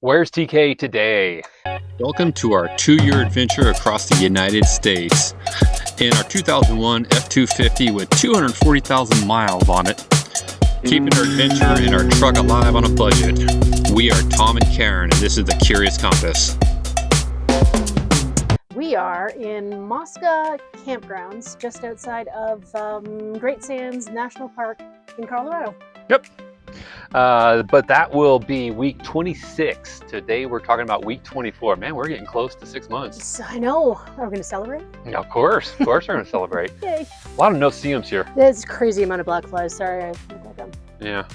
Where's TK today? Welcome to our 2-year adventure across the United States. In our 2001 F-250 with 240,000 miles on it, keeping our adventure in our truck alive on a budget. We are Tom and Karen, and this is the Curious Compass. We are in Mosca Campgrounds, just outside of Great Sands National Park in Colorado. Yep. But that will be week 26. Today we're talking about week 24. Man, we're getting close to 6 months. I know. Are we going to celebrate? Yeah, of course we're going to celebrate. Yay. A lot of no-see-ums here. There's a crazy amount of black flies. Sorry, I look like I'm... Yeah.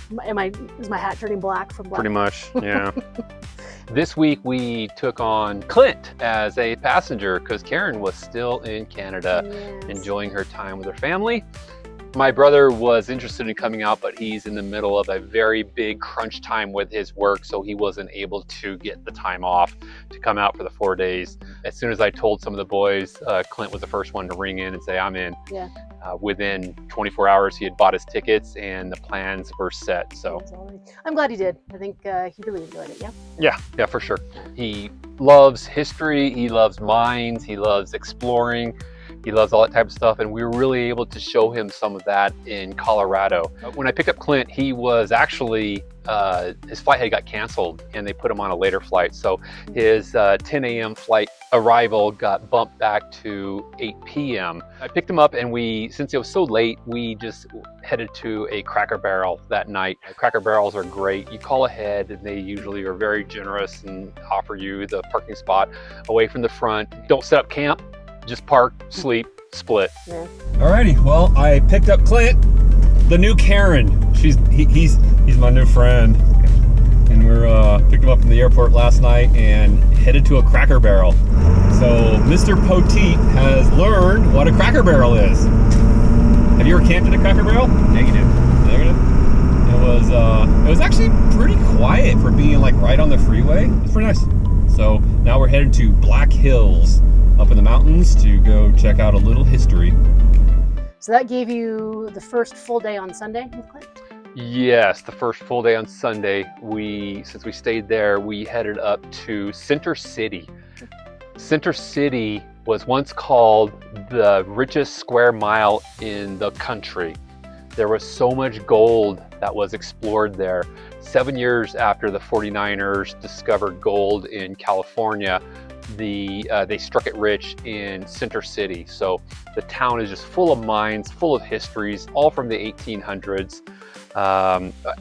Is my hat turning black from black? Pretty much, yeah. This week we took on Clint as a passenger because Karen was still in Canada, Yes. enjoying her time with her family. My brother was interested in coming out, but he's in the middle of a very big crunch time with his work, so he wasn't able to get the time off to come out for the 4 days. As soon as I told some of the boys, Clint was the first one to ring in and say, I'm in. Yeah. Within 24 hours, he had bought his tickets and the plans were set. So I'm glad he did. I think he really enjoyed it, yeah? Yeah, for sure. He loves history, he loves mines, he loves exploring. He loves all that type of stuff, and we were really able to show him some of that in Colorado. When I picked up Clint, he was actually, his flight had got canceled, and they put him on a later flight. So his 10 a.m. flight arrival got bumped back to 8 p.m. I picked him up, and since it was so late, we just headed to a Cracker Barrel that night. Cracker Barrels are great. You call ahead, and they usually are very generous and offer you the parking spot away from the front. Don't set up camp. Just park, sleep, split. Yeah. Alrighty, well, I picked up Clint, the new Karen. He's my new friend. And we're picked him up from the airport last night and headed to a Cracker Barrel. So Mr. Poteet has learned what a Cracker Barrel is. Have you ever camped at a Cracker Barrel? Negative. It was actually pretty quiet for being like right on the freeway. It's pretty nice. So now we're headed to Black Hills up in the mountains to go check out a little history. So that gave you the first full day on Sunday with Clint? Yes, the first full day on Sunday. Since we stayed there, we headed up to Center City. Center City was once called the richest square mile in the country. There was so much gold that was explored there. 7 years after the 49ers discovered gold in California, they struck it rich in Center City. So the town is just full of mines, full of histories, all from the 1800s,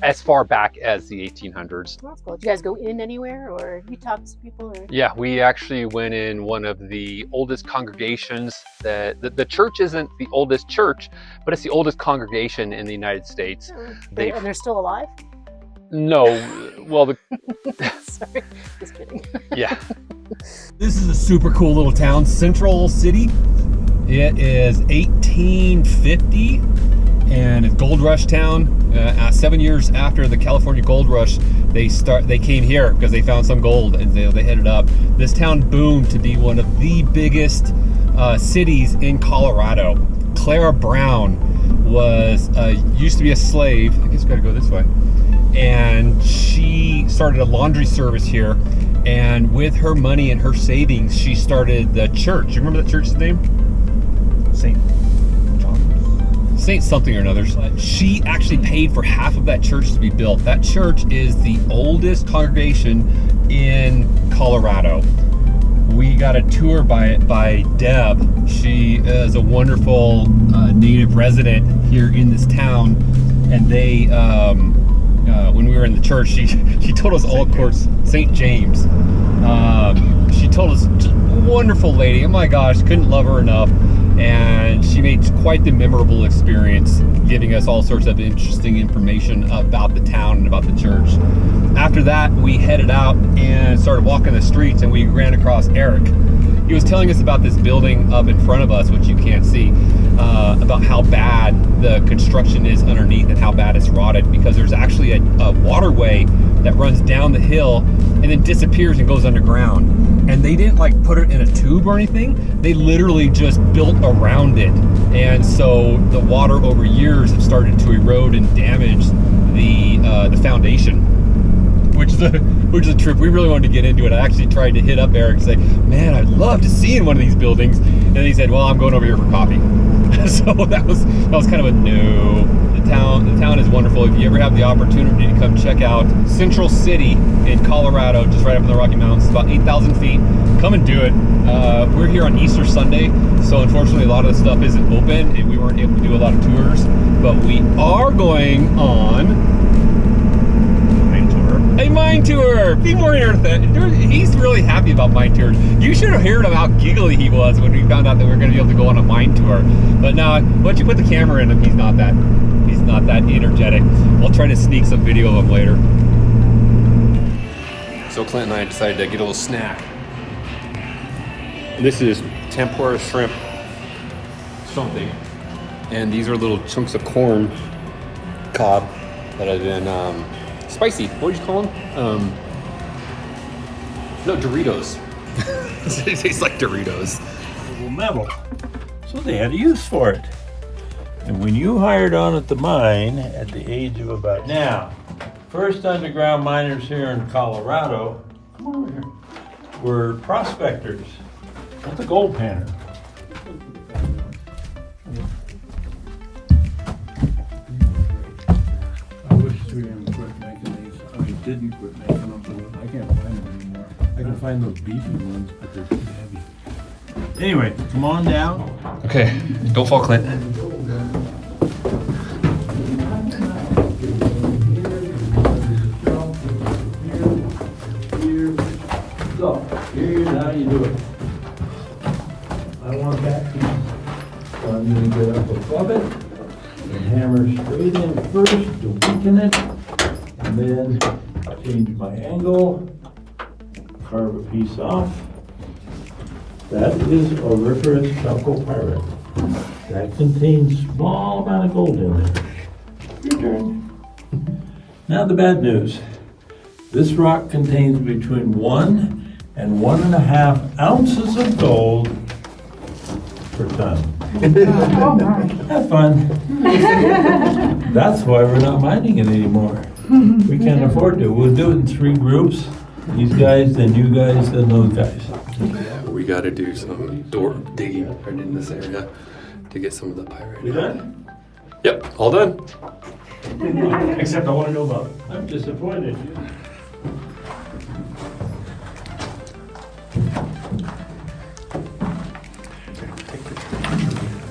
as far back as the 1800s. Well, that's cool. Did you guys go in anywhere, or you talked to people? Or? Yeah, we actually went in one of the oldest congregations. The church isn't the oldest church, but it's the oldest congregation in the United States. And they're still alive? No, well, Sorry, just kidding. Yeah. This is a super cool little town, Central City. It is 1850 and it's Gold Rush town. 7 years after the California Gold Rush, they came here because they found some gold and they headed up. This town boomed to be one of the biggest cities in Colorado. Clara Brown used to be a slave. I guess we gotta go this way. And she started a laundry service here, and with her money and her savings, she started the church. You remember that church's name? St. John? Saint something or another. She actually paid for half of that church to be built. That church is the oldest congregation in Colorado. We got a tour by Deb. She is a wonderful native resident here in this town, and they when we were in the church, she told us all, of course, St. James. She told us, just wonderful lady. Oh my gosh, couldn't love her enough. And she made quite the memorable experience, giving us all sorts of interesting information about the town and about the church. After that, we headed out and started walking the streets, and we ran across Eric. He was telling us about this building up in front of us, which you can't see, about how bad the construction is underneath and how bad it's rotted, because there's actually a waterway that runs down the hill and then disappears and goes underground. And they didn't like put it in a tube or anything. They literally just built around it. And so the water over years have started to erode and damage the foundation, which is which is a trip. We really wanted to get into it. I actually tried to hit up Eric and say, man, I'd love to see in one of these buildings. And he said, well, I'm going over here for coffee. So that was kind of a no. The town is wonderful. If you ever have the opportunity to come check out Central City in Colorado, just right up in the Rocky Mountains, it's about 8,000 feet. Come and do it. We're here on Easter Sunday, so unfortunately a lot of the stuff isn't open and we weren't able to do a lot of tours, but we are going on a mine tour. Be more interested. He's really happy about mine tours. You should have heard how giggly he was when we found out that we were going to be able to go on a mine tour. But now, once you put the camera in him, he's not that energetic. We'll try to sneak some video of him later. So Clint and I decided to get a little snack. This is tempura shrimp something, and these are little chunks of corn cob that have been spicy. What did you call them? No, Doritos. It tastes like Doritos. Metal. So they had a use for it. And when you hired on at the mine at the age of about now, first underground miners here in Colorado, come over here, were prospectors. That's a gold panner. I wish 3M quit making these. I didn't quit making them, but I can't find them anymore. I can find those beefy ones, but they're too heavy. Anyway, come on down. Okay, don't fall, Clint. So, here's how you do it. I want that piece. So I'm gonna get up above it and hammer straight in first to weaken it, and then change my angle, carve a piece off. That is auriferous chalcopyrite. That contains small amount of gold in there. Your turn. Now the bad news. This rock contains between 1 and 1.5 ounces of gold per ton. Have fun. That's why we're not mining it anymore. We can't afford to. We'll do it in 3 groups. These guys, then you guys, then those guys. We got to do some door digging right in this area to get some of the pyrite. We done? Yep, all done. Except I want to know about it. I'm disappointed.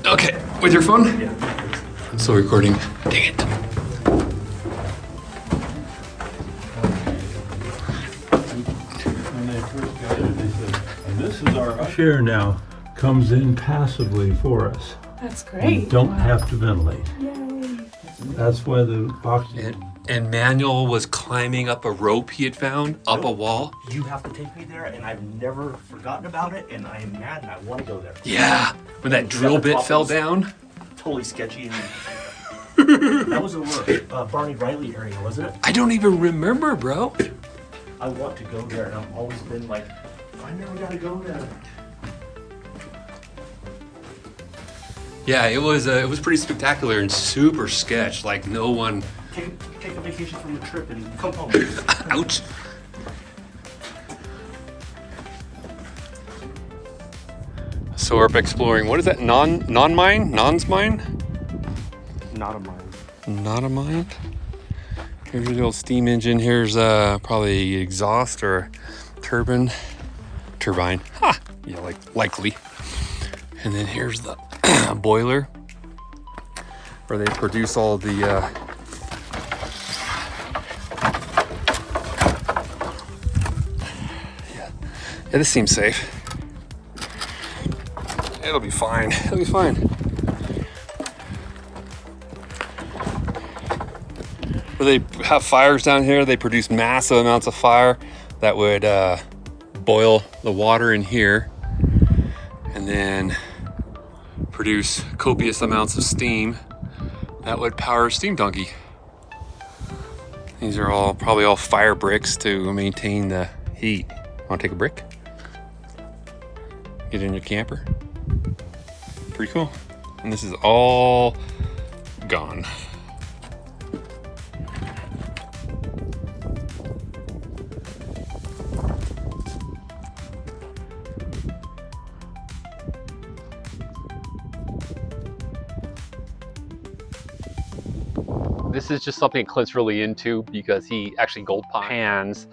Okay, with your phone? Yeah. I'm still recording. Dang it. When they first got it, they said, and this is our share now, comes in passively for us. That's We great. don't have to ventilate. Yay. That's why the oxygen. And Manuel was climbing up a rope he had found up a wall. You have to take me there, and I've never forgotten about it, and I am mad, and I want to go there. Yeah, when that drill bit fell down. Totally sketchy. And that was over Barney Riley area, wasn't it? I don't even remember, bro. I want to go there, and I've always been like, I never got to go there. Yeah, it was pretty spectacular and super sketch. Like no one. Take a vacation from the trip and come home. Ouch. So we're up exploring. What is that? Non-mine? Non's mine? Not a mine. Not a mine. Here's the old steam engine. Here's probably exhaust or turbine. Ha! Yeah, likely. And then here's the boiler where they produce all the yeah, this seems safe. It'll be fine. It'll be fine. Where they have fires down here, they produce massive amounts of fire that would boil the water in here and then produce copious amounts of steam that would power a steam donkey. These are probably all fire bricks to maintain the heat. Want to take a brick? Get in your camper. Pretty cool. And this is all gone. this is just something Clint's really into because he actually gold pans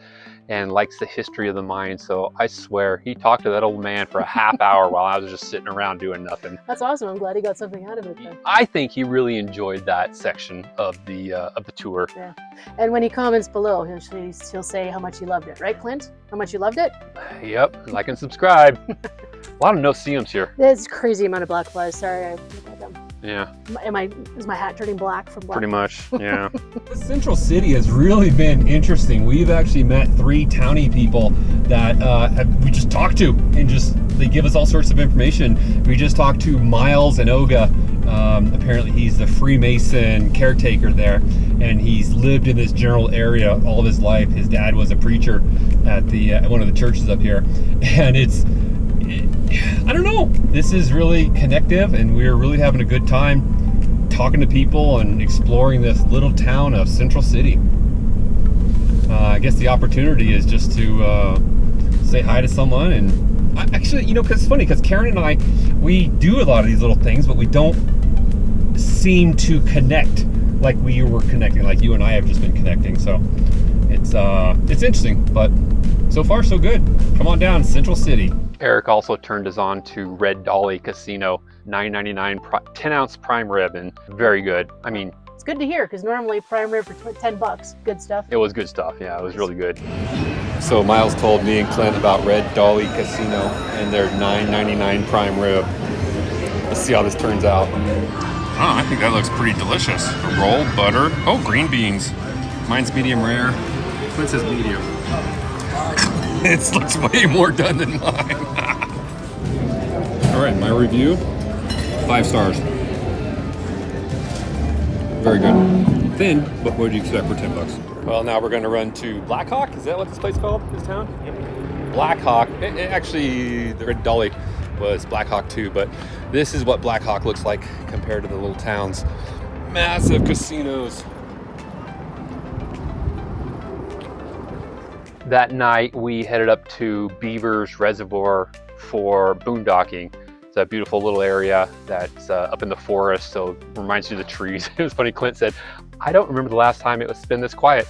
and likes the history of the mine. So I swear he talked to that old man for a half hour while I was just sitting around doing nothing. That's awesome. I'm glad he got something out of it then. I think he really enjoyed that section of the tour. Yeah. And when he comments below, he'll say how much he loved it, right, Clint? How much you loved it? Yep, like and subscribe. A lot of no-see-ums here. There's a crazy amount of black flies. Sorry, I got them. Yeah. Is my hat turning black from black? Pretty much, yeah. Central City has really been interesting. We've actually met 3 townie people that we just talked to, and they give us all sorts of information. We just talked to Miles and Oga. Apparently he's the Freemason caretaker there, and he's lived in this general area all of his life. His dad was a preacher at one of the churches up here, and I don't know. This is really connective, and we're really having a good time talking to people and exploring this little town of Central City. I guess the opportunity is just to say hi to someone, and actually, you know, because it's funny, because Karen and I, we do a lot of these little things, but we don't seem to connect like we were connecting, like you and I have just been connecting. So it's interesting, but so far so good. Come on down, Central City. Eric also turned us on to Red Dolly Casino, $9.99 10-ounce prime rib, and very good. I mean, It's good to hear because normally prime rib for $10, good stuff. it was good stuff. Yeah, it was really good. So Miles told me and Clint about Red Dolly Casino and their $9.99 prime rib. Let's see how this turns out. Oh, I think that looks pretty delicious. A roll, butter. Oh, green beans. Mine's medium rare. Clint says medium. It looks way more done than mine. All right, my review, 5 stars. Very good. Thin, but what would you expect for $10? Well, now we're going to run to Black Hawk. Is that what this place called, this town? Yep. Black Hawk. Actually, the Red Dolly was Black Hawk too, but this is what Black Hawk looks like compared to the little towns. Massive casinos. That night, we headed up to Beaver's Reservoir for boondocking. It's a beautiful little area that's up in the forest, so it reminds you of the trees. It was funny, Clint said, I don't remember the last time it was been this quiet.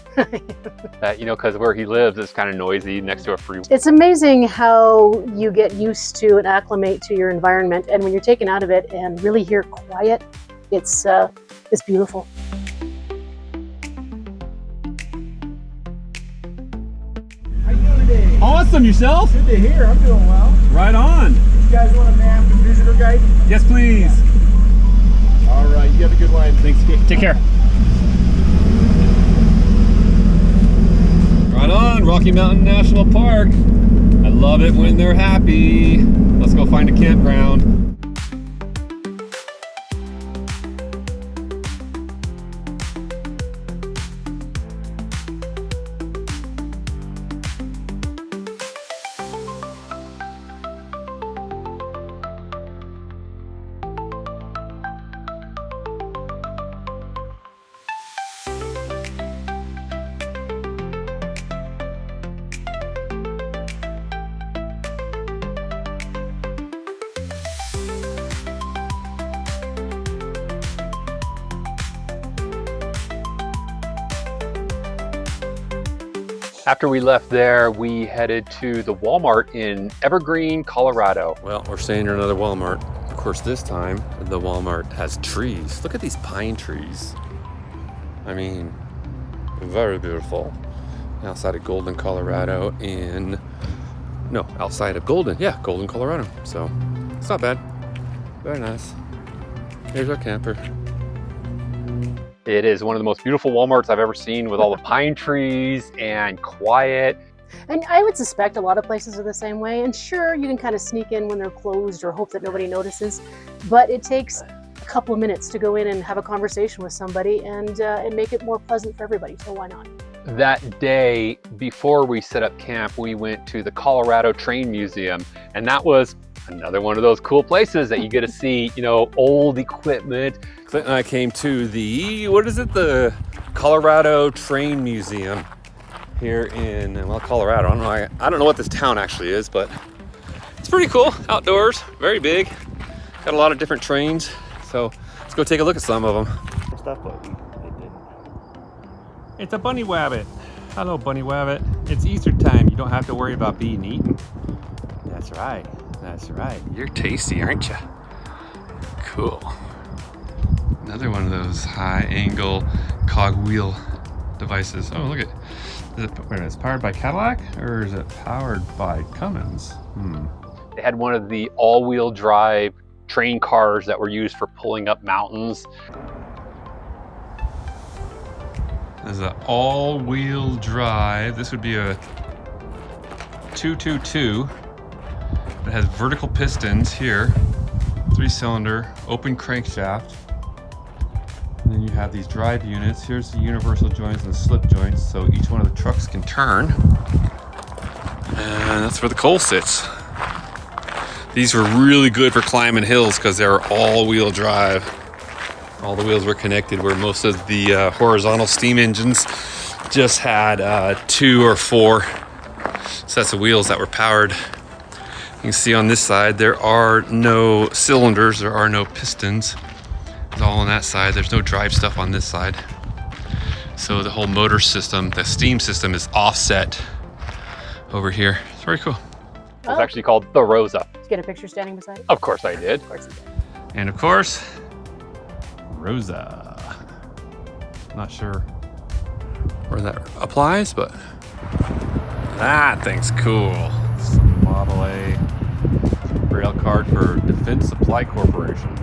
You know, because where he lives is kind of noisy next to a freeway. It's amazing how you get used to and acclimate to your environment, and when you're taken out of it and really hear quiet, it's beautiful. How you doing today? Awesome, yourself? Good to hear. I'm doing well. Right on. You guys want a map and visitor guide? Yes, please. All right. You have a good one. Thanks. Take care. Right on, Rocky Mountain National Park. I love it when they're happy. Let's go find a campground. After we left there, we headed to the Walmart in Evergreen, Colorado. Well, we're staying near another Walmart. Of course, this time, the Walmart has trees. Look at these pine trees. I mean, very beautiful. Outside of Golden, Colorado outside of Golden. Yeah, Golden, Colorado. So, it's not bad. Very nice. Here's our camper. It is one of the most beautiful Walmarts I've ever seen, with all the pine trees and quiet. And I would suspect a lot of places are the same way. And sure, you can kind of sneak in when they're closed or hope that nobody notices. But it takes a couple of minutes to go in and have a conversation with somebody and make it more pleasant for everybody. So why not? That day, before we set up camp, we went to the Colorado Train Museum. And that was another one of those cool places that you get to see, you know, old equipment. Clint and I came to the Colorado Train Museum here in, Colorado. I don't know what this town actually is, but it's pretty cool. Outdoors, very big. Got a lot of different trains. So let's go take a look at some of them. Stuff, but It's a bunny wabbit. Hello, bunny wabbit. It's Easter time. You don't have to worry about being eaten. That's right. That's right. You're tasty, aren't you? Cool. Another one of those high-angle cogwheel devices. Oh, look at. Is it, wait a minute, it's powered by Cadillac or is it powered by Cummins? They had one of the all-wheel drive train cars that were used for pulling up mountains. There's an all-wheel drive. This would be a 222. It has vertical pistons here, 3-cylinder, open crankshaft. And then you have these drive units. Here's the universal joints and the slip joints, so each one of the trucks can turn. And that's where the coal sits. These were really good for climbing hills because they're all-wheel drive. All the wheels were connected, where most of the horizontal steam engines just had 2 or 4 sets of wheels that were powered. You can see on this side there are no cylinders, there are no pistons. It's all on that side. There's no drive stuff on this side. So the whole motor system, the steam system, is offset over here. It's very cool. It was actually called the Rosa. Did you get a picture standing beside it? Of course I did. Of course you did. And of course, Rosa. Not sure where that applies, but that thing's cool. It's a Model A rail card for Defense Supply Corporation.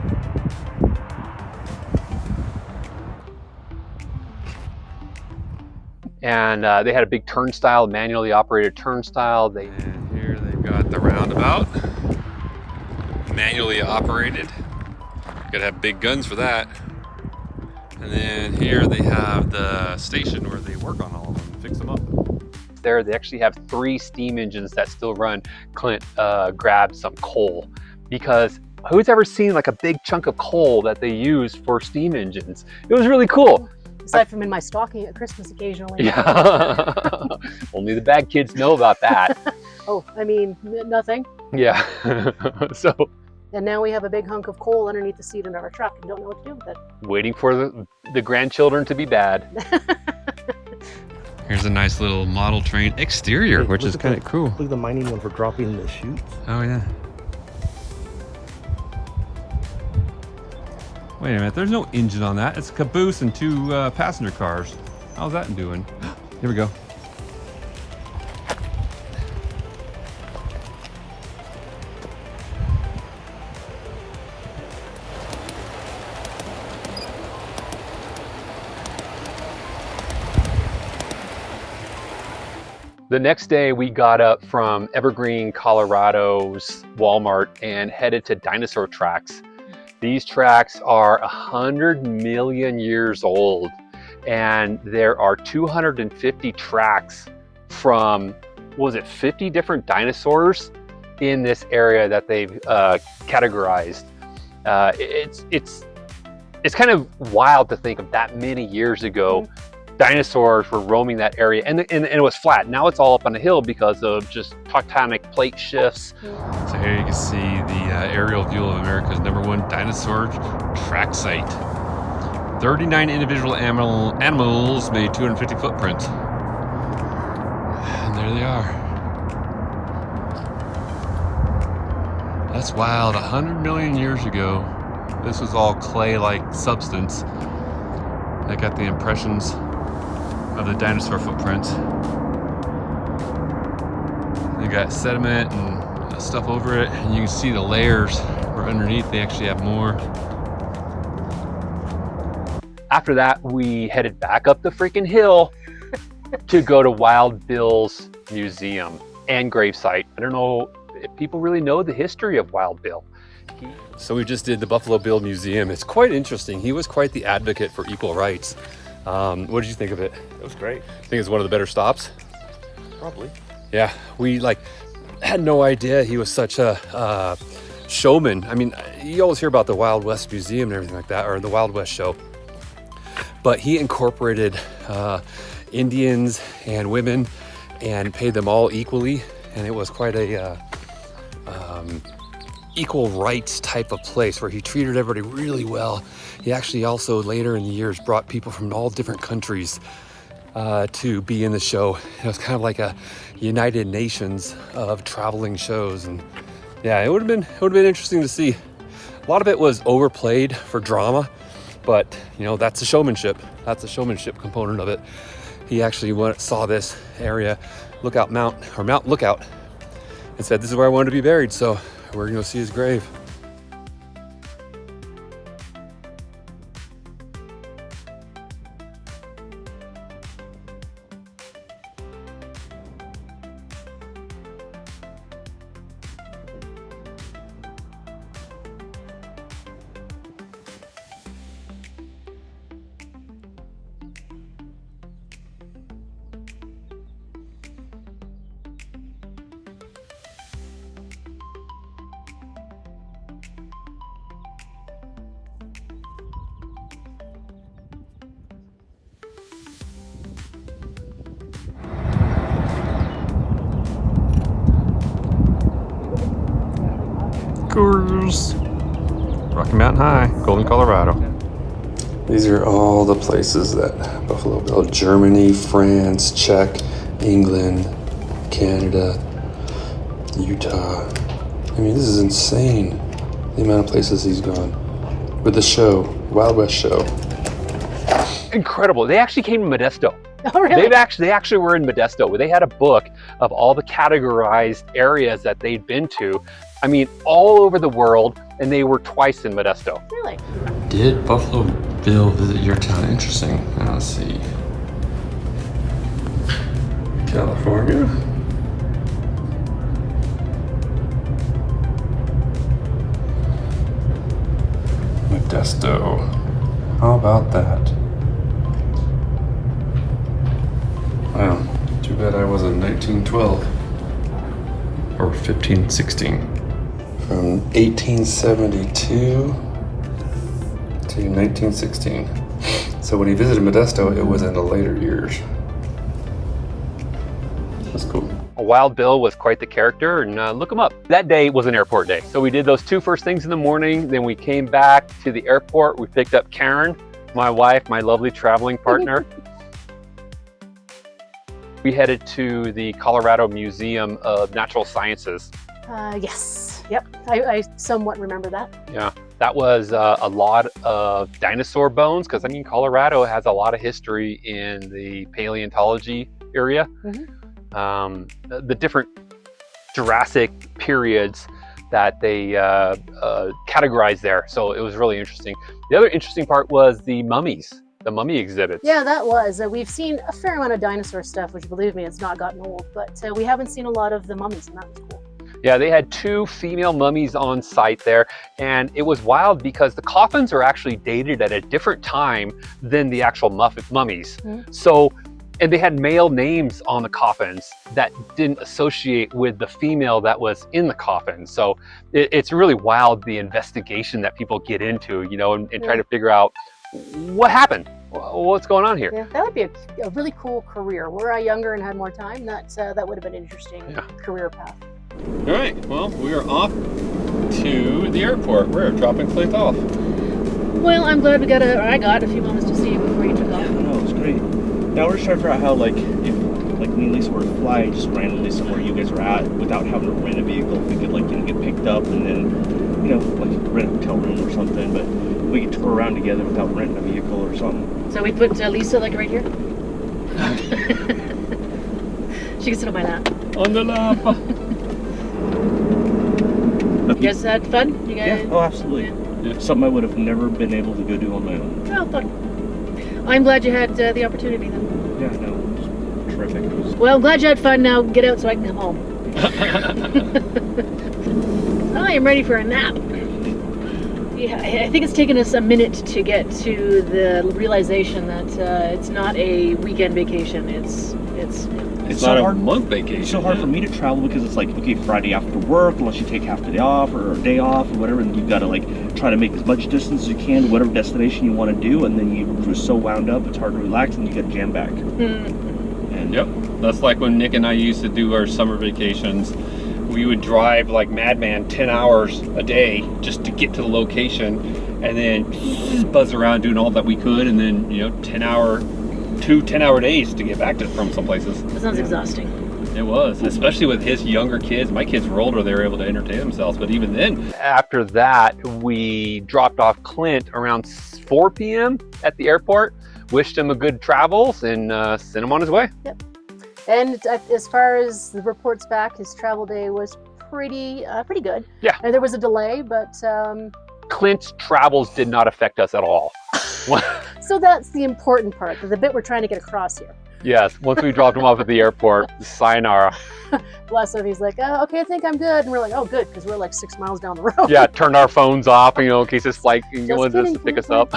And they had a big turnstile, manually operated turnstile. And here they've got the roundabout, manually operated. Gotta have big guns for that. And then here they have the station where they work on all of them and fix them up. There, they actually have 3 steam engines that still run. Clint grabbed some coal because who's ever seen like a big chunk of coal that they use for steam engines? It was really cool. Aside from in my stocking at Christmas occasionally. Yeah. Only the bad kids know about that. Oh, I mean, nothing. Yeah. So. And now we have a big hunk of coal underneath the seat of our truck and don't know what to do with it. Waiting for the grandchildren to be bad. Here's a nice little model train exterior, Hey, which look is at kind of the- cool. Look at the mining one for dropping the chutes. Oh yeah. Wait a minute, there's no engine on that. It's a caboose and 2 passenger cars. How's that doing? Here we go. The next day we got up from Evergreen, Colorado's Walmart and headed to Dinosaur Tracks. These tracks are 100 million years old, and there are 250 tracks from, what was it, 50 different dinosaurs in this area that they've categorized. It's kind of wild to think of that many years ago. Dinosaurs were roaming that area, and it was flat. Now it's all up on a hill because of just tectonic plate shifts. So here you can see the aerial view of America's #1 dinosaur track site. 39 individual animals made 250 footprints. And there they are. That's wild. 100 million years ago, this was all clay-like substance. I got the impressions of the dinosaur footprints. They got sediment and stuff over it, and you can see the layers where underneath they actually have more. After that, we headed back up the freaking hill to go to Wild Bill's museum and gravesite. I don't know if people really know the history of Wild Bill. So we just did the Buffalo Bill Museum. It's quite interesting. He was quite the advocate for equal rights. What did you think of it? It was great. I think it's one of the better stops. Probably. Yeah, we had no idea he was such a showman. I mean, you always hear about the Wild West Museum and everything like that, or the Wild West show. But he incorporated Indians and women and paid them all equally, and it was quite a equal rights type of place where he treated everybody really well. He actually also later in the years brought people from all different countries to be in the show. It was kind of like a United Nations of traveling shows, and yeah, it would have been interesting to see. A lot of it was overplayed for drama, but you know, that's the showmanship. That's the showmanship component of it. He actually saw this area, Mount Lookout, and said, "This is where I wanted to be buried." So we're gonna go see his grave. Gorgeous. Rocky Mountain High, Golden, Colorado. These are all the places that Buffalo Bill: Germany, France, Czech, England, Canada, Utah. I mean, this is insane, the amount of places he's gone with the show, Wild West show. Incredible. They actually came to Modesto. Oh, really? They actually were in Modesto, where they had a book of all the categorized areas that they'd been to. I mean, all over the world, and they were twice in Modesto. Really? Did Buffalo Bill visit your town? Interesting. Let's see. California. Modesto. How about that? Wow. Too bad I was in 1912 or 1516. From 1872 to 1916. So when he visited Modesto, it was in the later years. That's cool. Wild Bill was quite the character, and look him up. That day was an airport day. So we did those two first things in the morning, then we came back to the airport. We picked up Karen, my wife, my lovely traveling partner. We headed to the Colorado Museum of Natural Sciences. Yes. Yep. I somewhat remember that. Yeah, that was a lot of dinosaur bones, because I mean, Colorado has a lot of history in the paleontology area. The different Jurassic periods that they categorized there. So it was really interesting. The other interesting part was the mummies. The mummy exhibits. Yeah, that was. We've seen a fair amount of dinosaur stuff, which, believe me, it's not gotten old, but we haven't seen a lot of the mummies, and that was cool. Yeah, they had 2 female mummies on site there, and it was wild because the coffins are actually dated at a different time than the actual mummies. So, and they had male names on the coffins that didn't associate with the female that was in the coffin. So it's really wild, the investigation that people get into, you know, and try to figure out what happened. What's going on here? Yeah, that would be a really cool career. Were I younger and had more time, that would have been an interesting career path. All right, well, we are off to the airport. We're dropping Clint off. Well, I'm glad I got a few moments to see you before you took off. No, it was great. Now we're just trying to figure out how, like, if like me and Lisa were to fly just randomly somewhere you guys are at without having to rent a vehicle, if we could, like, you know, get picked up and then, you know, like rent a hotel room or something, but we could tour around together without renting a vehicle or something. So we put Lisa, like, right here? She can sit on my lap. On the lap. You guys had fun? You guys? Yeah, oh, absolutely. Yeah. Something I would have never been able to go do on my own. Oh, fun. I'm glad you had the opportunity then. Yeah, no, it was terrific. Well, I'm glad you had fun. Now get out so I can come home. I am ready for a nap. Yeah, I think it's taken us a minute to get to the realization that it's not a weekend vacation. It's so not hard, a month vacation. It's so hard for me to travel because it's like, okay, Friday after work, unless you take half the day off or a day off or whatever, and you've got to like try to make as much distance as you can to whatever destination you want to do, and then you're just so wound up, it's hard to relax, and you got to jam back. And yep, that's like when Nick and I used to do our summer vacations. We would drive like madman 10 hours a day just to get to the location, and then buzz around doing all that we could, and then 10-hour 2 10-hour days to get back from some places. That sounds exhausting. It was, especially with his younger kids. My kids were older, they were able to entertain themselves, but even then. After that, we dropped off Clint around 4 p.m. at the airport, wished him a good travels, and sent him on his way. Yep. And as far as the reports back, his travel day was pretty good. Yeah. And there was a delay, but Clint's travels did not affect us at all. so that's the important part, the bit we're trying to get across here. Yes, once we dropped him off at the airport, sayonara. Bless him, he's like, oh, okay, I think I'm good. And we're like, oh, good, because we're like 6 miles down the road. Yeah, turned our phones off, you know, in case this flight wanted us to pick us up.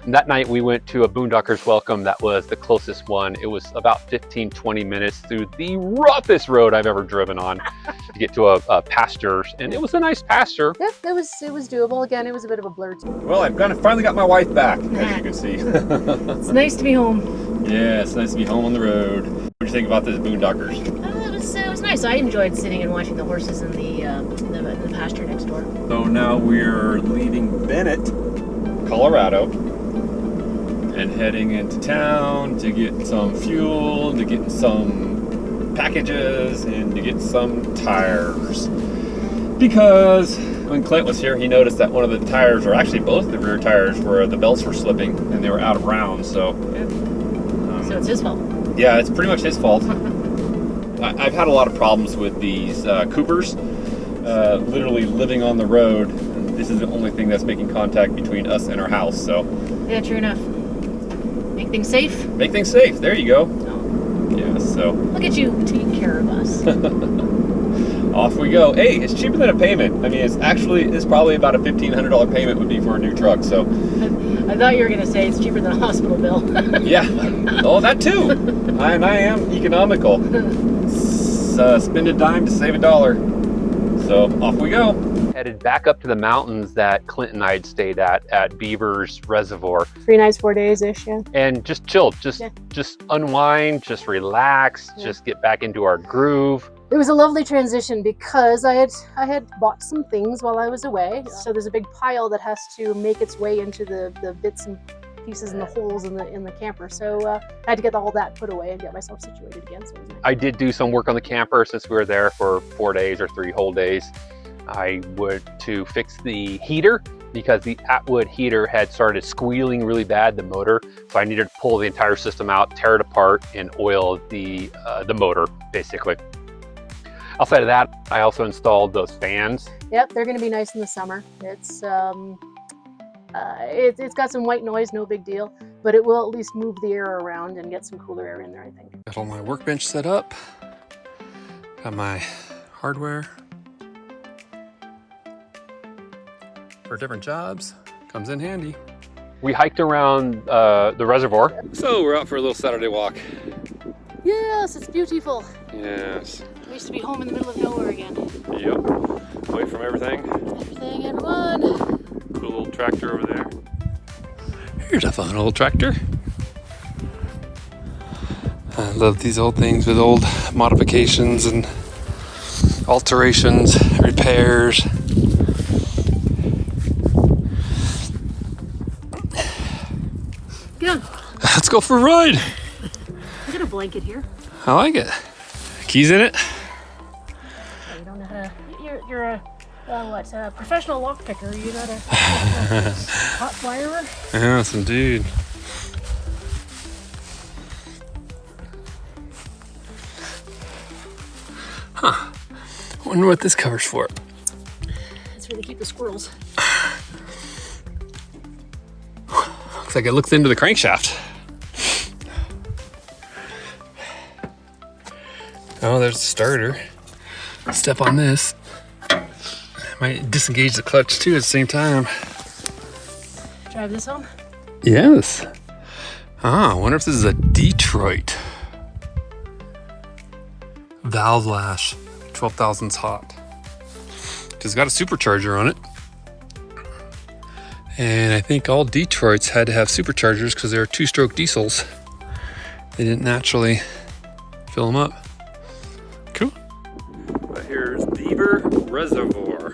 And that night we went to a Boondockers Welcome. That was the closest one. It was about 15-20 minutes through the roughest road I've ever driven on to get to a pasture, and it was a nice pasture. Yep, it was doable. Again, it was a bit of a blur too. Well, I've finally got my wife back, as you can see. It's nice to be home. Yeah, it's nice to be home on the road. What do you think about this Boondockers? It was nice. I enjoyed sitting and watching the horses in the pasture next door. So now we're leaving Bennett, Colorado, and heading into town to get some fuel, to get some packages, and to get some tires. Because when Clint was here, he noticed that one of the tires, or actually both the rear tires, the belts were slipping and they were out of rounds. So, So it's his fault. Yeah, it's pretty much his fault. I've had a lot of problems with these Coopers, literally living on the road. This is the only thing that's making contact between us and our house. So, yeah, true enough. Make things safe. Make things safe. There you go. Oh. Yeah. So. Look at you taking care of us. Off we go. Hey, it's cheaper than a payment. I mean, it's probably about a $1,500 payment would be for a new truck. So. I thought you were gonna say it's cheaper than a hospital bill. Yeah. Oh, that too. I am economical. Spend a dime to save a dollar. So off we go. Headed back up to the mountains that Clint and I had stayed at Beaver's Reservoir. 3 nights, 4 days-ish, yeah. And just chill, just unwind, just relax, just get back into our groove. It was a lovely transition because I had bought some things while I was away. So there's a big pile that has to make its way into the bits and pieces and the holes in the camper. So I had to get all that put away and get myself situated again. So it was nice. I did do some work on the camper since we were there for 4 days or 3 whole days. I went to fix the heater because the Atwood heater had started squealing really bad, the motor. So I needed to pull the entire system out, tear it apart, and oil the motor, basically. Outside of that, I also installed those fans. Yep, they're going to be nice in the summer. It's got some white noise, no big deal, but it will at least move the air around and get some cooler air in there, I think. Got all my workbench set up. Got my hardware for different jobs. Comes in handy. We hiked around the reservoir. So we're out for a little Saturday walk. Yes, it's beautiful. Yes. We used to be home in the middle of nowhere again. Yep. Away from everything. Everything, everyone. Cool little tractor over there. Here's a fun old tractor. I love these old things with old modifications and alterations, repairs. Get on. Let's go for a ride. I got a blanket here. I like it. Keys in it? You don't know how to. You're a professional lock picker. You're not a hot wirer. Yes, indeed. Huh. Wonder what this cover's for. That's where they keep the squirrels. Looks like it looks into the crankshaft. Oh, there's a starter. Step on this. Might disengage the clutch too at the same time. Drive this home? Yes. Ah, I wonder if this is a Detroit. Valve lash, 12,000s hot. It's got a supercharger on it. And I think all Detroits had to have superchargers because they were 2-stroke diesels. They didn't naturally fill them up. Cool. But here's Beaver Reservoir.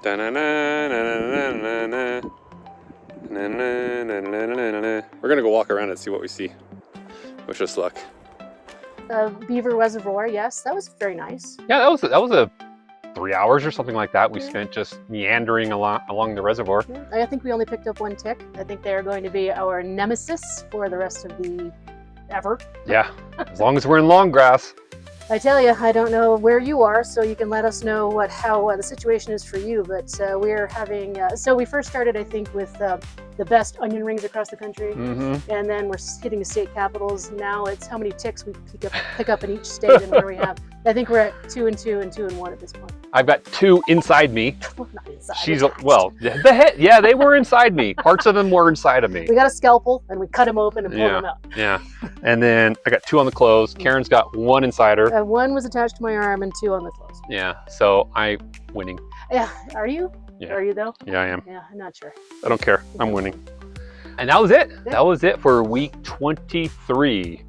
Da-na-na, na-na-na-na-na. We're gonna go walk around and see what we see. Wish us luck. Beaver Reservoir, yes, that was very nice. Yeah, that was a 3 hours or something like that we spent just meandering along the reservoir. I think we only picked up one tick. I think they are going to be our nemesis for the rest of the ever. Yeah, as long as we're in long grass. I tell you, I don't know where you are, so you can let us know how the situation is for you. But we're having. So we first started, I think, with the best onion rings across the country, and then we're hitting the state capitals. Now it's how many ticks we pick up in each state, and where we have. I think we're at 2 and 2 and 2 and 1 at this point. I've got 2 inside me. Not inside. She's well, the head. Yeah, they were inside me. Parts of them were inside of me. We got a scalpel and we cut them open and pulled them out. Yeah, and then I got 2 on the clothes. Karen's got 1 inside her. 1 was attached to my arm and 2 on the clothes. Yeah, so I'm winning. Yeah, are you? Yeah. Are you though? Yeah, I am. Yeah, I'm not sure. I don't care. I'm winning. And that was it. That was it for week 23.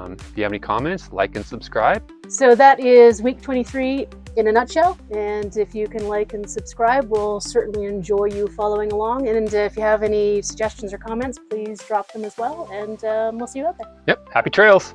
If you have any comments, like and subscribe. So that is week 23 in a nutshell. And if you can like and subscribe, we'll certainly enjoy you following along. And if you have any suggestions or comments, please drop them as well. And we'll see you out there. Yep. Happy trails.